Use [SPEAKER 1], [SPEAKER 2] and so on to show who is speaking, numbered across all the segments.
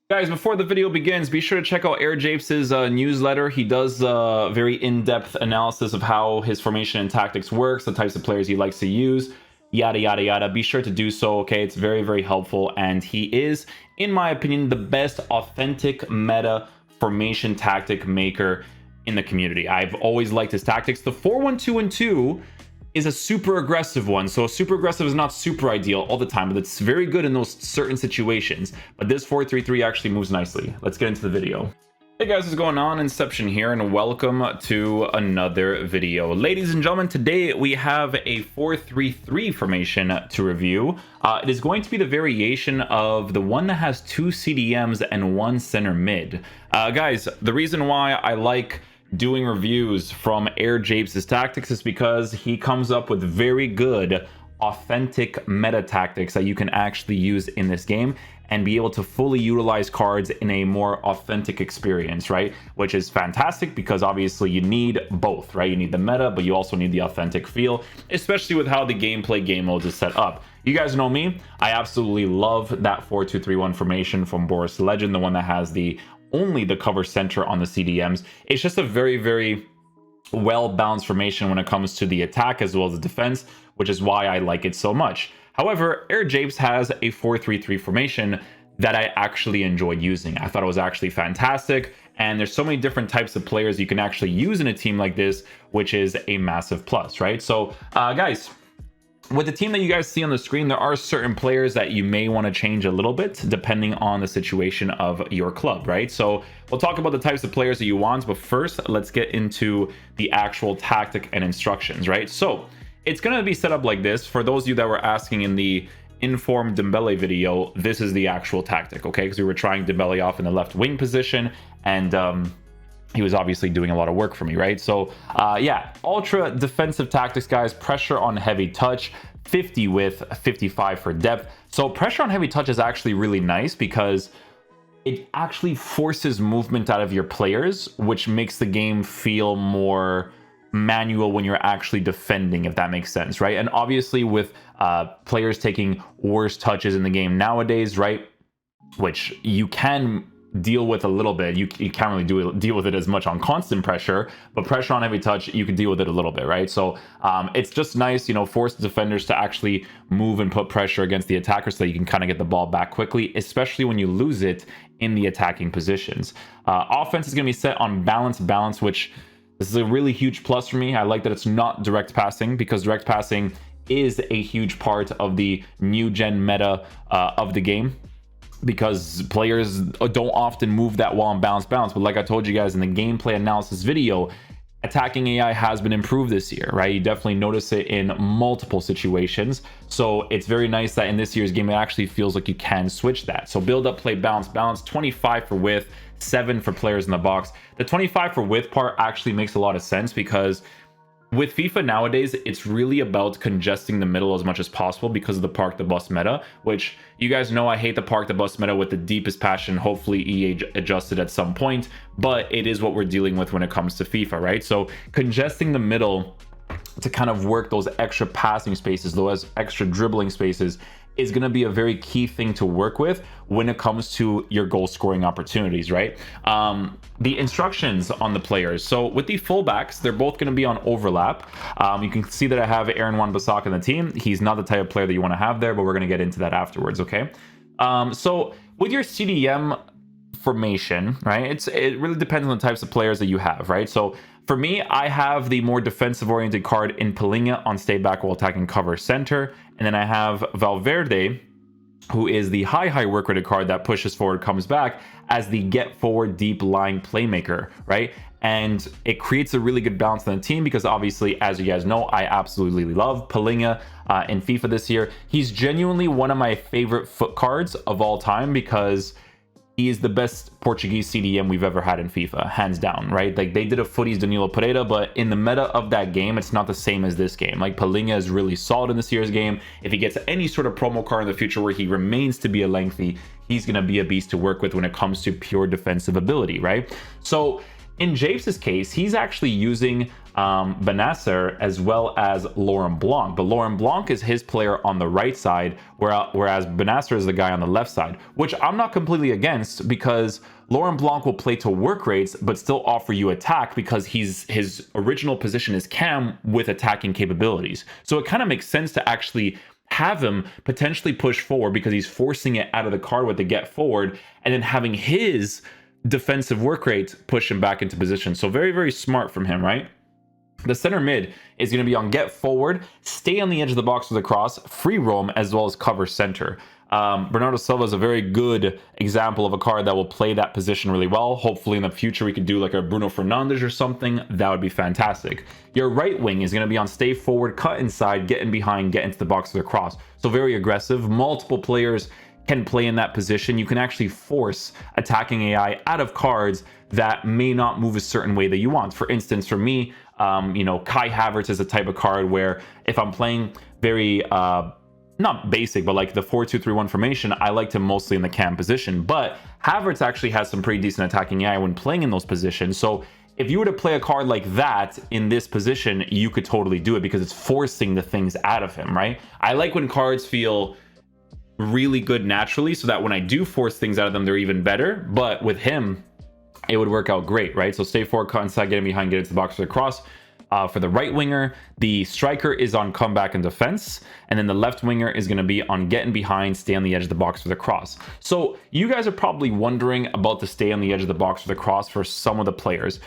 [SPEAKER 1] Guys, before the video begins, be sure to check out AirJapes' newsletter. He does very in-depth analysis of how his formation and tactics works, the types of players he likes to use, yada, yada, yada. Be sure to do so, okay? It's very, very helpful. And he is, in my opinion, the best authentic meta formation tactic maker in the community. I've always liked his tactics. The 4-1-2-2 is a super aggressive one. So super aggressive is not super ideal all the time, but it's very good in those certain situations. But this 4-3-3 actually moves nicely. Let's get into the video. Hey guys, what's going on? Inception here, and welcome to another video. Ladies and gentlemen, today we have a 4-3-3 formation to review. It is going to be the variation of the one that has 2 CDMs and 1 center mid. Guys, the reason why I like doing reviews from AirJapes' tactics is because he comes up with very good authentic meta tactics that you can actually use in this game and be able to fully utilize cards in a more authentic experience, right? Which is fantastic because obviously you need both, right? You need the meta, but you also need the authentic feel, especially with how the gameplay game modes is set up. You guys know me, I absolutely love that 4-2-3-1 formation from Boris Legend, the one that has only the cover center on the CDMs. It's just a very, very well balanced formation when it comes to the attack as well as the defense, which is why I like it so much. However, AirJapes has a 4-3-3 formation that I actually enjoyed using. I thought it was actually fantastic, and there's so many different types of players you can actually use in a team like this, which is a massive plus, right? So guys, with the team that you guys see on the screen, there are certain players that you may want to change a little bit depending on the situation of your club, right? So we'll talk about the types of players that you want, but first let's get into the actual tactic and instructions, right? So it's going to be set up like this. For those of you that were asking in the informed Dembele video, this is the actual tactic, okay? Because we were trying Dembele off in the left wing position, and he was obviously doing a lot of work for me, right? So yeah, ultra defensive tactics, guys. Pressure on heavy touch, 50 width, 55 for depth. So pressure on heavy touch is actually really nice because it actually forces movement out of your players, which makes the game feel more manual when you're actually defending, if that makes sense, right? And obviously with players taking worse touches in the game nowadays, right, which you can deal with a little bit. You can't really deal with it as much on constant pressure, but pressure on heavy touch, you can deal with it a little bit, right? So it's just nice, you know, force the defenders to actually move and put pressure against the attacker so that you can kind of get the ball back quickly, especially when you lose it in the attacking positions. Offense is going to be set on balance, which this is a really huge plus for me. I like that it's not direct passing, because direct passing is a huge part of the new gen meta of the game, because players don't often move that well on balance. But like I told you guys in the gameplay analysis video, attacking AI has been improved this year, right? You definitely notice it in multiple situations. So it's very nice that in this year's game, it actually feels like you can switch that. So build up, play, balance, 25 for width, 7 for players in the box. The 25 for width part actually makes a lot of sense because with FIFA nowadays, it's really about congesting the middle as much as possible because of the park the bus meta, which you guys know I hate the park the bus meta with the deepest passion. Hopefully EA adjusted at some point, but it is what we're dealing with when it comes to FIFA, right? So congesting the middle to kind of work those extra passing spaces, those extra dribbling spaces, is going to be a very key thing to work with when it comes to your goal scoring opportunities, right? The instructions on the players. So with the fullbacks, they're both going to be on overlap. You can see that I have Aaron Wan-Bissaka in the team. He's not the type of player that you want to have there, but we're going to get into that afterwards, okay? So with your CDM formation, right, it really depends on the types of players that you have, right? So for me, I have the more defensive oriented card in Palinha on stay back while attacking cover center, and then I have Valverde, who is the high work rated card that pushes forward, comes back as the get forward deep lying playmaker, right? And it creates a really good balance on the team because obviously, as you guys know, I absolutely love Palinha in FIFA this year. He's genuinely one of my favorite foot cards of all time because he is the best Portuguese CDM we've ever had in FIFA, hands down, right? Like, they did a footies Danilo Pereira, but in the meta of that game, it's not the same as this game. Like, Palinha is really solid in this year's game. If he gets any sort of promo card in the future where he remains to be a lengthy, he's going to be a beast to work with when it comes to pure defensive ability, right? So In Japes' case, he's actually using Benasser as well as Laurent Blanc, but Laurent Blanc is his player on the right side, whereas Benasser is the guy on the left side, which I'm not completely against, because Laurent Blanc will play to work rates but still offer you attack, because his original position is cam with attacking capabilities. So it kind of makes sense to actually have him potentially push forward, because he's forcing it out of the card with the get forward, and then having his defensive work rate push him back into position. So very, very smart from him, right? The center mid is going to be on get forward, stay on the edge of the box with a cross, free roam, as well as cover center. Bernardo Silva is a very good example of a card that will play that position really well. Hopefully in the future we could do like a Bruno Fernandes or something. That would be fantastic. Your right wing is going to be on stay forward, cut inside, get in behind, get into the box with a cross. So very aggressive. Multiple players can play in that position. You can actually force attacking AI out of cards that may not move a certain way that you want. For instance, for me, Kai Havertz is a type of card where if I'm playing very not basic, but like the 4-2-3-1 formation, I liked him mostly in the cam position. But Havertz actually has some pretty decent attacking AI when playing in those positions. So if you were to play a card like that in this position, you could totally do it, because it's forcing the things out of him, right? I like when cards feel really good naturally, so that when I do force things out of them, they're even better. But with him, it would work out great, right? So stay forward, cut inside, get in behind, get into the box for the cross. For the right winger, the striker is on comeback and defense, and then the left winger is going to be on getting behind, stay on the edge of the box for the cross. So you guys are probably wondering about the stay on the edge of the box for the cross for some of the players.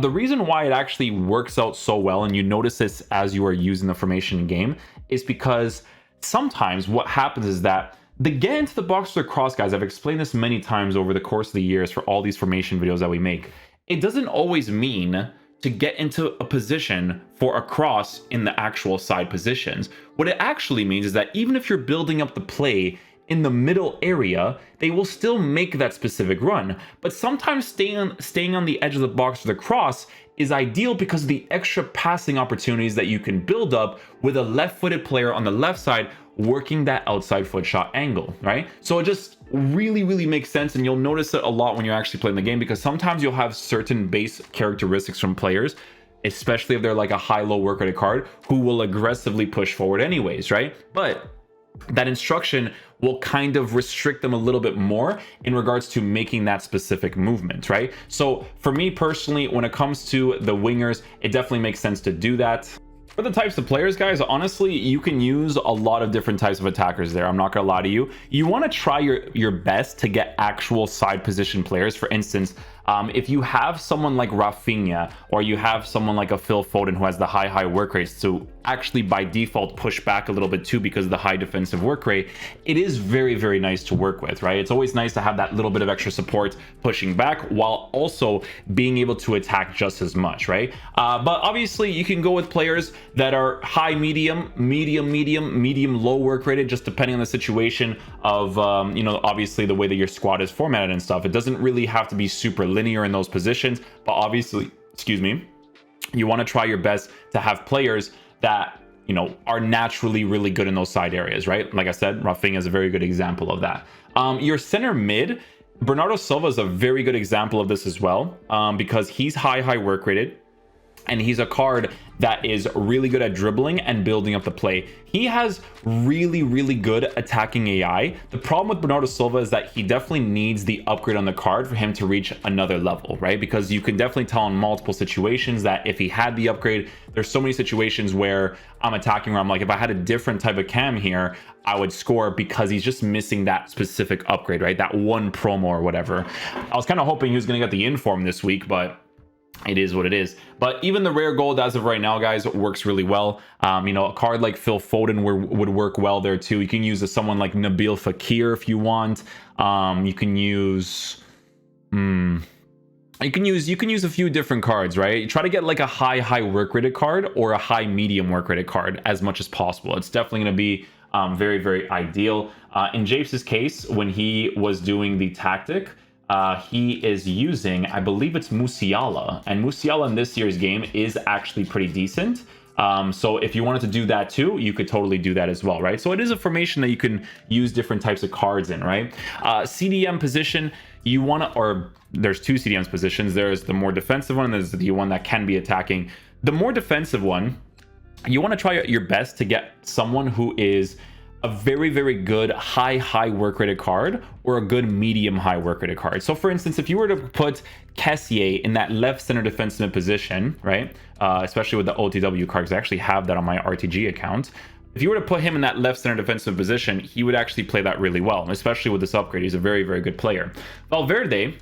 [SPEAKER 1] The reason why it actually works out so well, and you notice this as you are using the formation in game, is because sometimes what happens is that the get into the box for the cross, guys, I've explained this many times over the course of the years for all these formation videos that we make. It doesn't always mean to get into a position for a cross in the actual side positions. What it actually means is that even if you're building up the play in the middle area, they will still make that specific run. But sometimes staying on the edge of the box for the cross is ideal because of the extra passing opportunities that you can build up with a left-footed player on the left side working that outside foot shot angle, right? So it just really, really makes sense, and you'll notice it a lot when you're actually playing the game, because sometimes you'll have certain base characteristics from players, especially if they're like a high-low work rate card, who will aggressively push forward anyways, right? But that instruction will kind of restrict them a little bit more in regards to making that specific movement, right? So for me personally, when it comes to the wingers, it definitely makes sense to do that. For the types of players, guys, honestly, you can use a lot of different types of attackers there. I'm not gonna lie to you. You want to try your best to get actual side position players. For instance, if you have someone like Rafinha, or you have someone like a Phil Foden who has the high work rates to actually by default push back a little bit too because of the high defensive work rate, it is very, very nice to work with, right? It's always nice to have that little bit of extra support pushing back while also being able to attack just as much, right? But obviously you can go with players that are high, medium, low work rated, just depending on the situation of, obviously the way that your squad is formatted and stuff. It doesn't really have to be super linear in those positions, but obviously, you want to try your best to have players that, are naturally really good in those side areas, right? Like I said, Rafinha is a very good example of that. Your center mid, Bernardo Silva is a very good example of this as well, because he's high work rated, and he's a card that is really good at dribbling and building up the play. He has really, really good attacking AI. The problem with Bernardo Silva is that he definitely needs the upgrade on the card for him to reach another level, right? Because you can definitely tell in multiple situations that if he had the upgrade, there's so many situations where I'm attacking where I'm like, if I had a different type of cam here, I would score, because he's just missing that specific upgrade, right? That one promo or whatever. I was kind of hoping he was going to get the inform this week, but it is what it is. But even the rare gold as of right now, guys, works really well. A card like Phil Foden would work well there too. You can use someone like Nabil Fekir if you want. You can use a few different cards, right? You try to get like a high work rated card or a high medium work rated card as much as possible. It's definitely going to be very, very ideal. In Japes' case, when he was doing the tactic, he is using, I believe it's Musiala, and Musiala in this year's game is actually pretty decent. So if you wanted to do that too, you could totally do that as well, right? So it is a formation that you can use different types of cards in, right? CDM position, you want to, or there's two CDM positions. There's the more defensive one, and there's the one that can be attacking. The more defensive one, you want to try your best to get someone who is a very, very good high work rated card or a good medium high work rated card. So for instance, if you were to put Kessier in that left center defensive position, right, especially with the OTW cards, I actually have that on my RTG account. If you were to put him in that left center defensive position, he would actually play that really well, especially with this upgrade. He's a very, very good player. Valverde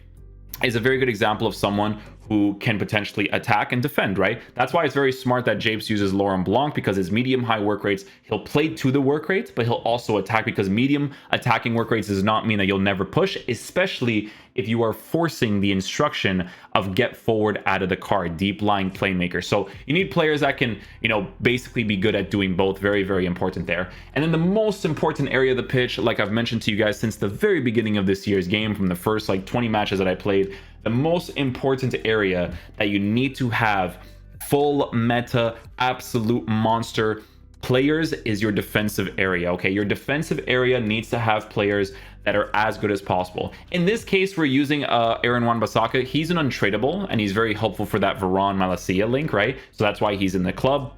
[SPEAKER 1] is a very good example of someone who can potentially attack and defend, right? That's why it's very smart that Japes uses Laurent Blanc, because his medium high work rates, he'll play to the work rates, but he'll also attack, because medium attacking work rates does not mean that you'll never push, especially if you are forcing the instruction of get forward out of the card, deep lying playmaker. So you need players that can, basically be good at doing both. Very, very important there. And then the most important area of the pitch, like I've mentioned to you guys since the very beginning of this year's game, from the first 20 matches that I played, the most important area that you need to have full meta, absolute monster players is your defensive area. Okay, your defensive area needs to have players that are as good as possible. In this case, we're using Aaron Wan-Bissaka. He's an untradeable, and he's very helpful for that Varane Malacia link, right? So that's why he's in the club.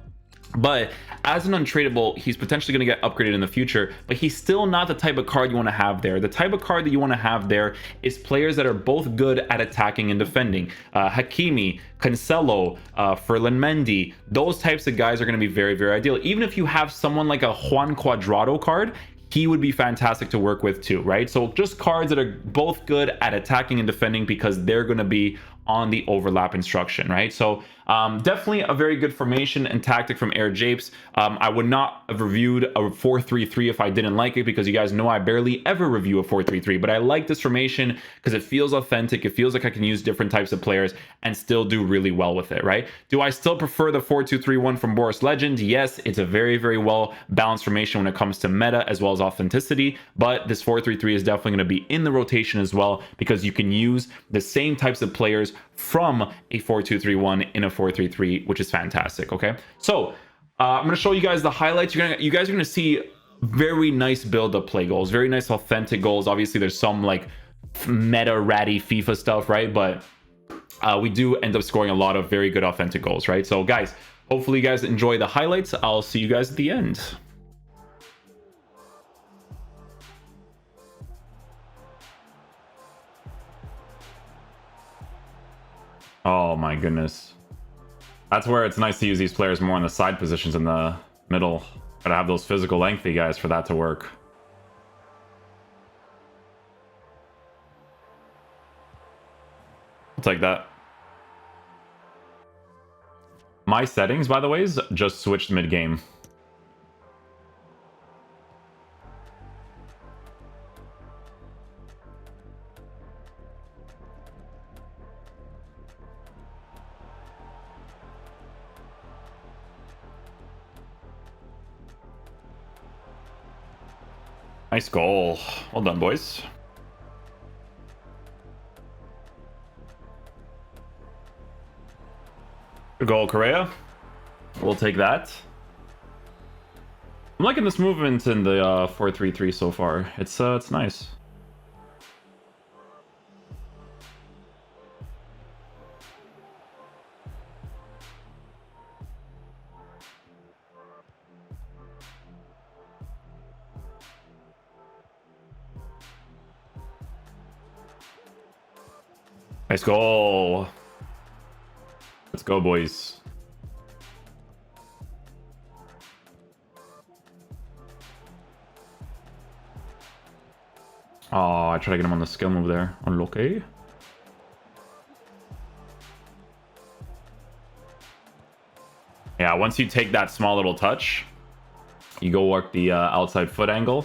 [SPEAKER 1] But as an untradeable, he's potentially going to get upgraded in the future, but he's still not the type of card you want to have there. The type of card that you want to have there is players that are both good at attacking and defending. Hakimi, Cancelo, Ferland Mendy, those types of guys are going to be very, very ideal. Even if you have someone like a Juan Cuadrado card, he would be fantastic to work with too, right? So just cards that are both good at attacking and defending, because they're going to be on the overlap instruction, right? So definitely a very good formation and tactic from Air Japes. I would not have reviewed a 4-3-3 if I didn't like it, because you guys know I barely ever review a 4-3-3, but I like this formation because it feels authentic. It feels like I can use different types of players and still do really well with it, right? Do I still prefer the 4-2-3-1 from Boris Legend? Yes, it's a very, very well balanced formation when it comes to meta as well as authenticity, but this 4-3-3 is definitely going to be in the rotation as well, because you can use the same types of players from a 4-2-3-1 in a 4-3-3, which is fantastic. Okay, so I'm going to show you guys the highlights. You guys are going to see very nice build-up play goals, very nice authentic goals. Obviously, there's some meta ratty FIFA stuff, right? But we do end up scoring a lot of very good authentic goals, right? So guys, hopefully you guys enjoy the highlights. I'll see you guys at the end. Oh my goodness. That's where it's nice to use these players more in the side positions in the middle. Gotta have those physical lengthy guys for that to work. I'll take that. My settings, by the way, is just switched mid-game. Nice goal. Well done, boys. Good goal, Correa. We'll take that. I'm liking this movement in the 4-3-3 so far. It's nice. Nice goal. Let's go, boys. Oh, I try to get him on the skill move there. Unlucky. Yeah, once you take that small little touch, you go work the outside foot angle.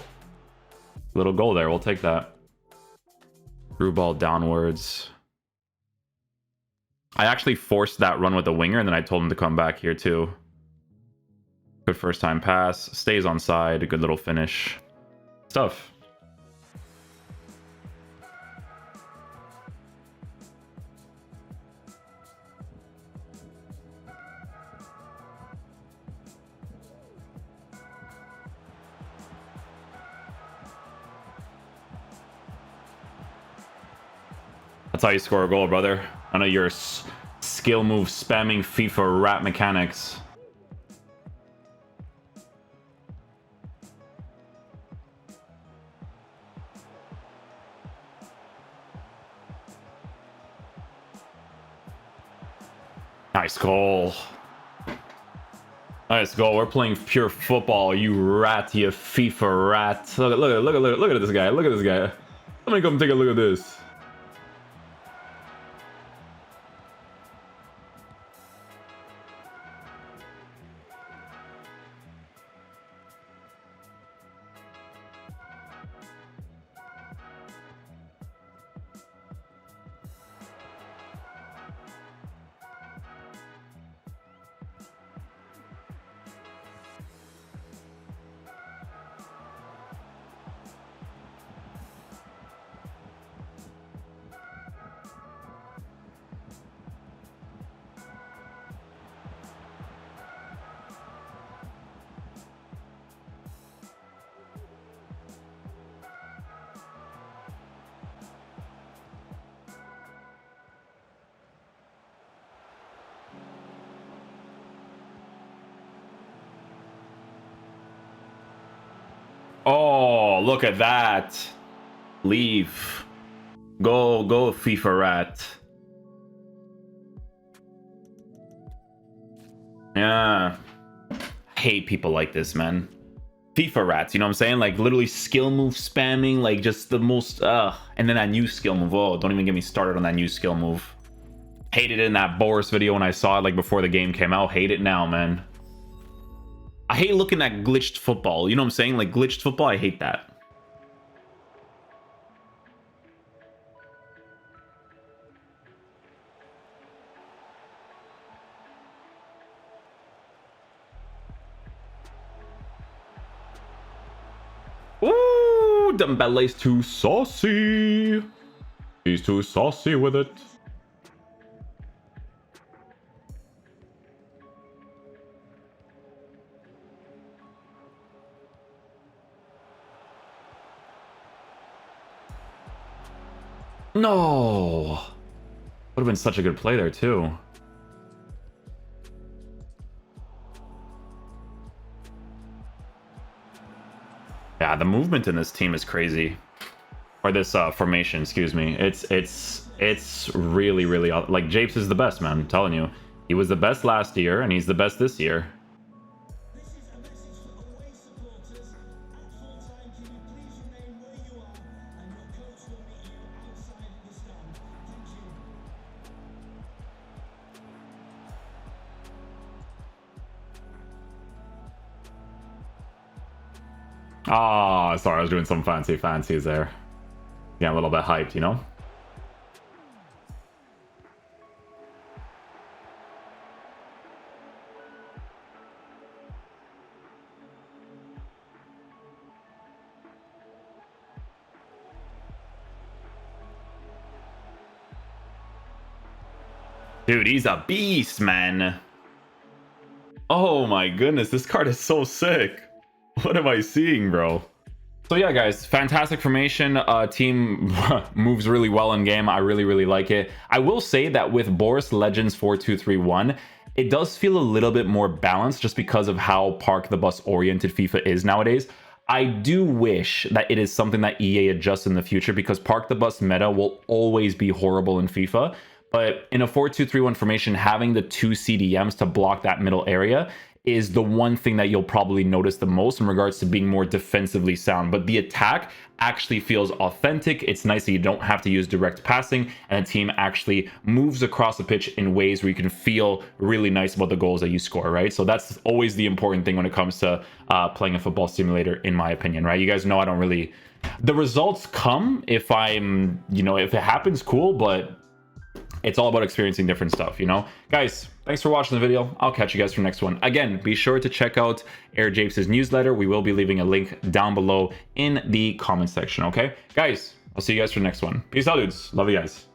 [SPEAKER 1] Little goal there. We'll take that. Through ball downwards. I actually forced that run with the winger, and then I told him to come back here too. Good first time pass. Stays on side. A good little finish. Stuff. That's how you score a goal, brother. I know your skill move spamming FIFA rat mechanics. Nice goal. Nice goal. We're playing pure football, you rat, you FIFA rat. Look at this guy. Look at this guy. Let me come take a look at this. Oh, look at that. Leave. Go, FIFA rat. Yeah. I hate people like this, man. FIFA rats, you know what I'm saying? Like, literally skill move spamming, like, just the most, and then that new skill move. Oh, don't even get me started on that new skill move. Hated it in that Boris video when I saw it, like, before the game came out. Hate it now, man. I hate looking at glitched football. You know what I'm saying? Like, glitched football, I hate that. Ooh, Dembele's too saucy. He's too saucy with it. No. Would have been such a good play there, too. Yeah, the movement in this team is crazy. Or this formation, excuse me. It's really, really... Like, Japes is the best, man. I'm telling you. He was the best last year, and he's the best this year. Oh, sorry, I was doing some fancies there. Yeah, a little bit hyped, you know? Dude, he's a beast, man. Oh my goodness, this card is so sick. What am I seeing, bro? So yeah, guys, fantastic formation. Team moves really well in game. I really like it. I will say that with Boris Legends 4231, it does feel a little bit more balanced just because of how Park the Bus oriented FIFA is nowadays. I do wish that it is something that EA adjusts in the future, because Park the Bus meta will always be horrible in FIFA. But in a 4-2-3-1 formation, having the 2 CDMs to block that middle area is the one thing that you'll probably notice the most in regards to being more defensively sound. But the attack actually feels authentic. It's nice that you don't have to use direct passing, and the team actually moves across the pitch in ways where you can feel really nice about the goals that you score, right? So that's always the important thing when it comes to playing a football simulator, in my opinion, right? You guys know I don't really... The results come if I'm, you know, if it happens, cool, but it's all about experiencing different stuff, you know? Guys, thanks for watching the video. I'll catch you guys for the next one. Again, be sure to check out Japes' newsletter. We will be leaving a link down below in the comment section, okay? Guys, I'll see you guys for the next one. Peace out, dudes. Love you guys.